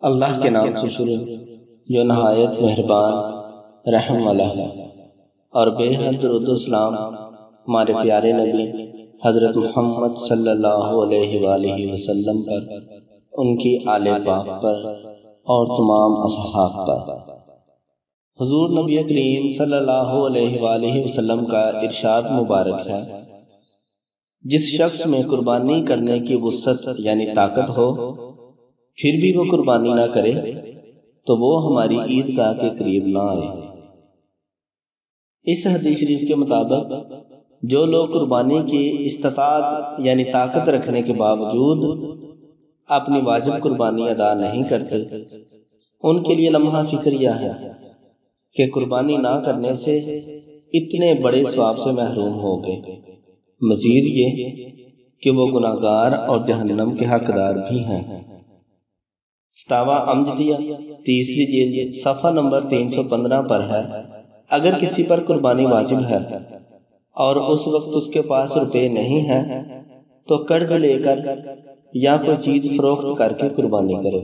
اللہ کے نام سے شروع جو نہایت مہربان رحم والا ہے، اور بے حد درود و سلام ہمارے پیارے نبی حضرت محمد صلی اللہ علیہ وآلہ وسلم پر، ان کی آل پاک پر اور تمام اصحاب پر۔ حضور نبی کریم صلی اللہ علیہ وآلہ وسلم کا ارشاد مبارک ہے، جس شخص میں قربانی کرنے کی وسعت یعنی طاقت ہو پھر بھی وہ قربانی نہ کرے تو وہ ہماری عیدگاہ کے قریب نہ آئے۔ اس حدیث شریف کے مطابق جو لوگ قربانی کی استطاعت یعنی طاقت رکھنے کے باوجود اپنی واجب قربانی ادا نہیں کرتے، ان کے لیے لمحہ فکر یہ ہے کہ قربانی نہ کرنے سے اتنے بڑے ثواب سے محروم ہو گئے، مزید یہ کہ وہ گناہگار اور جہنم کے حقدار بھی ہیں۔ فتاویٰ امجدیہ تیسری جلد صفحہ نمبر 315 پر ہے، اگر کسی پر قربانی واجب ہے اور اس وقت اس کے پاس روپے نہیں ہیں تو قرض لے کر یا کوئی چیز فروخت کر کے قربانی کرے۔